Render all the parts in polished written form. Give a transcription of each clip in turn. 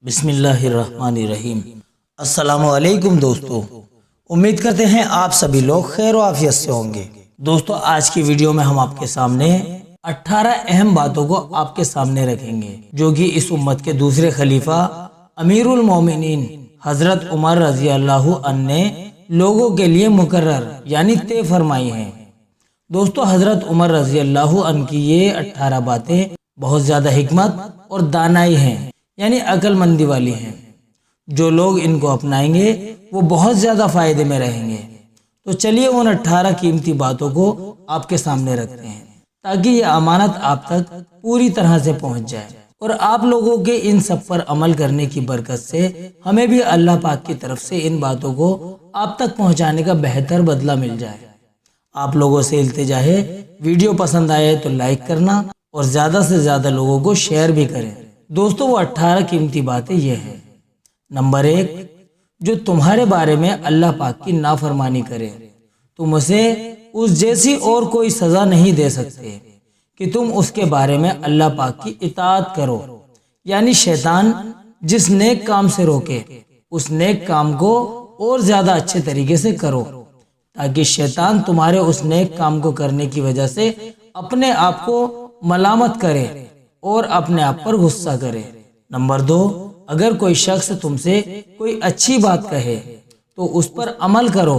بسم اللہ الرحمن الرحیم۔ السلام علیکم دوستو، امید کرتے ہیں آپ سبھی لوگ خیر و عافیت سے ہوں گے۔ دوستو، آج کی ویڈیو میں ہم آپ کے سامنے 18 اہم باتوں کو آپ کے سامنے رکھیں گے جو کہ اس امت کے دوسرے خلیفہ امیر المومنین حضرت عمر رضی اللہ عنہ نے لوگوں کے لیے مقرر یعنی طے فرمائی ہیں۔ دوستو، حضرت عمر رضی اللہ عنہ کی یہ 18 باتیں بہت زیادہ حکمت اور دانائی ہیں، یعنی عقل مندی والی ہیں۔ جو لوگ ان کو اپنائیں گے وہ بہت زیادہ فائدے میں رہیں گے۔ تو چلیے ان 18 قیمتی باتوں کو آپ کے سامنے رکھتے ہیں تاکہ یہ امانت آپ تک پوری طرح سے پہنچ جائے، اور آپ لوگوں کے ان سب پر عمل کرنے کی برکت سے ہمیں بھی اللہ پاک کی طرف سے ان باتوں کو آپ تک پہنچانے کا بہتر بدلہ مل جائے۔ آپ لوگوں سے التجا ہے، ویڈیو پسند آئے تو لائک کرنا اور زیادہ سے زیادہ لوگوں کو شیئر بھی کریں۔ دوستو، وہ 18 قیمتی باتیں یہ ہیں۔ نمبر 1، جو تمہارے بارے میں اللہ پاک کی نافرمانی کرے تم اسے اس جیسی اور کوئی سزا نہیں دے سکتے کہ تم اس کے بارے میں اللہ پاک کی اطاعت کرو، یعنی شیطان جس نیک کام سے روکے اس نیک کام کو اور زیادہ اچھے طریقے سے کرو، تاکہ شیطان تمہارے اس نیک کام کو کرنے کی وجہ سے اپنے آپ کو ملامت کرے اور اپنے آپ پر غصہ کرے۔ نمبر 2، اگر کوئی شخص تم سے کوئی اچھی بات کہے تو اس پر عمل کرو،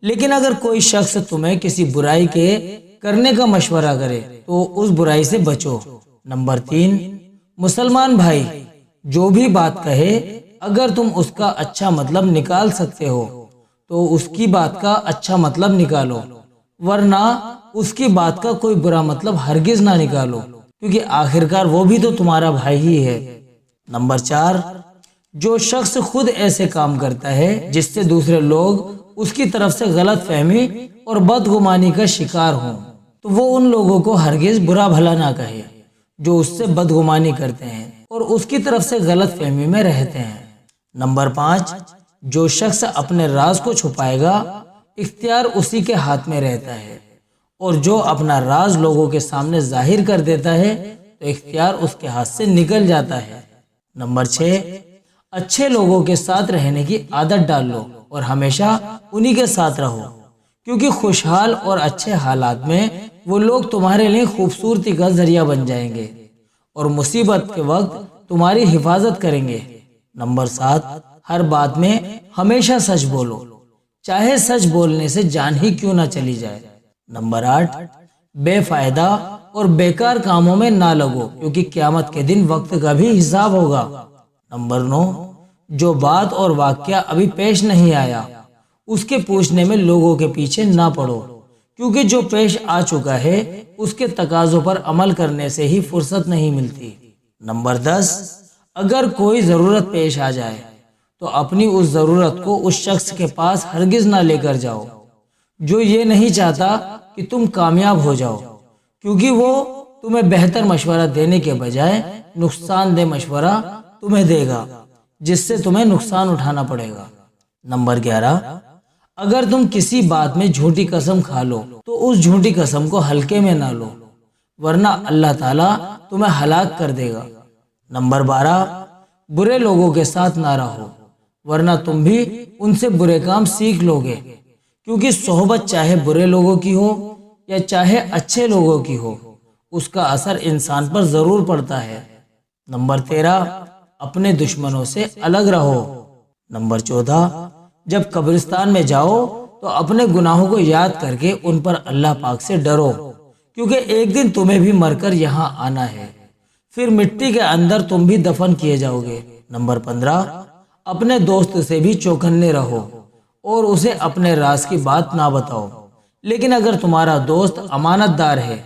لیکن اگر کوئی شخص تمہیں کسی برائی کے کرنے کا مشورہ کرے تو اس برائی سے بچو۔ نمبر 3، مسلمان بھائی جو بھی بات کہے اگر تم اس کا اچھا مطلب نکال سکتے ہو تو اس کی بات کا اچھا مطلب نکالو، ورنہ اس کی بات کا کوئی برا مطلب ہرگز نہ نکالو، کیونکہ آخرکار وہ بھی تو تمہارا بھائی ہی ہے۔ نمبر 4، جو شخص خود ایسے کام کرتا ہے جس سے دوسرے لوگ اس کی طرف سے غلط فہمی اور بدگمانی کا شکار ہوں تو وہ ان لوگوں کو ہرگز برا بھلا نہ کہے جو اس سے بدگمانی کرتے ہیں اور اس کی طرف سے غلط فہمی میں رہتے ہیں۔ نمبر 5، جو شخص اپنے راز کو چھپائے گا اختیار اسی کے ہاتھ میں رہتا ہے، اور جو اپنا راز لوگوں کے سامنے ظاہر کر دیتا ہے تو اختیار اس کے ہاتھ سے نکل جاتا ہے۔ نمبر 6، اچھے لوگوں کے ساتھ رہنے کی عادت ڈال لو اور ہمیشہ انہی کے ساتھ رہو، کیونکہ خوشحال اور اچھے حالات میں وہ لوگ تمہارے لیے خوبصورتی کا ذریعہ بن جائیں گے اور مصیبت کے وقت تمہاری حفاظت کریں گے۔ نمبر 7، ہر بات میں ہمیشہ سچ بولو، چاہے سچ بولنے سے جان ہی کیوں نہ چلی جائے۔ نمبر 8، بے فائدہ اور بیکار کاموں میں نہ لگو، کیونکہ قیامت کے دن وقت کا بھی حساب ہوگا۔ نمبر 9، جو بات اور واقعہ ابھی پیش نہیں آیا اس کے پوچھنے میں لوگوں کے پیچھے نہ پڑو، کیونکہ جو پیش آ چکا ہے اس کے تقاضوں پر عمل کرنے سے ہی فرصت نہیں ملتی۔ نمبر 10، اگر کوئی ضرورت پیش آ جائے تو اپنی اس ضرورت کو اس شخص کے پاس ہرگز نہ لے کر جاؤ جو یہ نہیں چاہتا کہ تم کامیاب ہو جاؤ، کیونکہ وہ تمہیں بہتر مشورہ دینے کے بجائے نقصان دہ مشورہ تمہیں دے گا جس سے تمہیں نقصان اٹھانا پڑے گا۔ نمبر 11، اگر تم کسی بات میں جھوٹی قسم کھا لو تو اس جھوٹی قسم کو ہلکے میں نہ لو، ورنہ اللہ تعالیٰ تمہیں ہلاک کر دے گا۔ نمبر 12، برے لوگوں کے ساتھ نہ رہو، ورنہ تم بھی ان سے برے کام سیکھ لو گے، کیونکہ صحبت چاہے برے لوگوں کی ہو یا چاہے اچھے لوگوں کی ہو اس کا اثر انسان پر ضرور پڑتا ہے۔ نمبر 13، اپنے دشمنوں سے الگ رہو۔ نمبر 14، جب قبرستان میں جاؤ تو اپنے گناہوں کو یاد کر کے ان پر اللہ پاک سے ڈرو، کیونکہ ایک دن تمہیں بھی مر کر یہاں آنا ہے، پھر مٹی کے اندر تم بھی دفن کیے جاؤ گے۔ نمبر 15، اپنے دوست سے بھی چوکنے رہو اور اسے اپنے راز کی بات نہ بتاؤ، لیکن اگر تمہارا دوست امانت دار ہے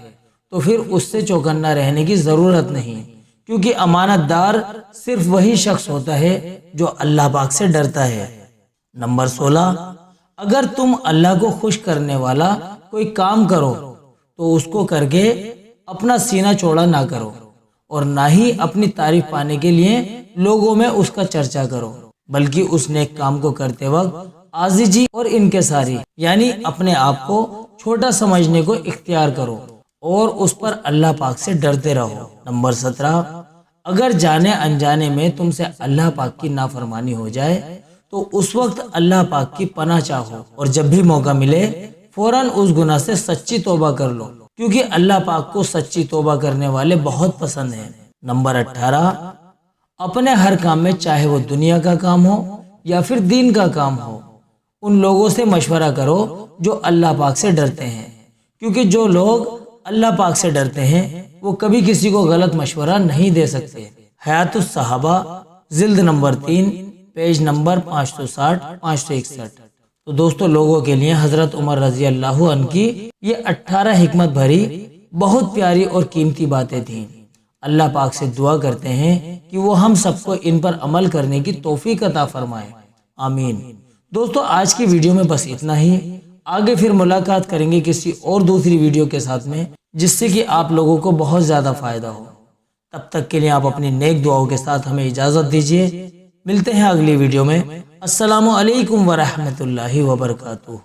تو پھر اس سے چوکنا رہنے کی ضرورت نہیں، کیونکہ امانت دار صرف وہی شخص ہوتا ہے جو اللہ پاک سے ڈرتا ہے۔ نمبر 16، اگر تم اللہ کو خوش کرنے والا کوئی کام کرو تو اس کو کر کے اپنا سینہ چوڑا نہ کرو اور نہ ہی اپنی تعریف پانے کے لیے لوگوں میں اس کا چرچا کرو، بلکہ اس نیک کام کو کرتے وقت عاجزی اور انکساری یعنی اپنے آپ کو چھوٹا سمجھنے کو اختیار کرو اور اس پر اللہ پاک سے ڈرتے رہو۔ نمبر 17، اگر جانے انجانے میں تم سے اللہ پاک کی نافرمانی ہو جائے تو اس وقت اللہ پاک کی پناہ چاہو اور جب بھی موقع ملے فوراً اس گناہ سے سچی توبہ کر لو، کیونکہ اللہ پاک کو سچی توبہ کرنے والے بہت پسند ہیں۔ نمبر 18، اپنے ہر کام میں چاہے وہ دنیا کا کام ہو یا پھر دین کا کام ہو، ان لوگوں سے مشورہ کرو جو اللہ پاک سے ڈرتے ہیں، کیونکہ جو لوگ اللہ پاک سے ڈرتے ہیں وہ کبھی کسی کو غلط مشورہ نہیں دے سکتے۔ حیات الصحابہ جلد نمبر 3 پیج نمبر 560-561۔ تو دوستو، لوگوں کے لیے حضرت عمر رضی اللہ عنہ کی یہ 18 حکمت بھری بہت پیاری اور قیمتی باتیں تھیں۔ اللہ پاک سے دعا کرتے ہیں کہ وہ ہم سب کو ان پر عمل کرنے کی توفیق عطا فرمائے، آمین۔ دوستو، آج کی ویڈیو میں بس اتنا ہی، آگے پھر ملاقات کریں گے کسی اور دوسری ویڈیو کے ساتھ میں جس سے کہ آپ لوگوں کو بہت زیادہ فائدہ ہو۔ تب تک کے لیے آپ اپنی نیک دعاؤں کے ساتھ ہمیں اجازت دیجیے، ملتے ہیں اگلی ویڈیو میں۔ السلام علیکم ورحمۃ اللہ وبرکاتہ۔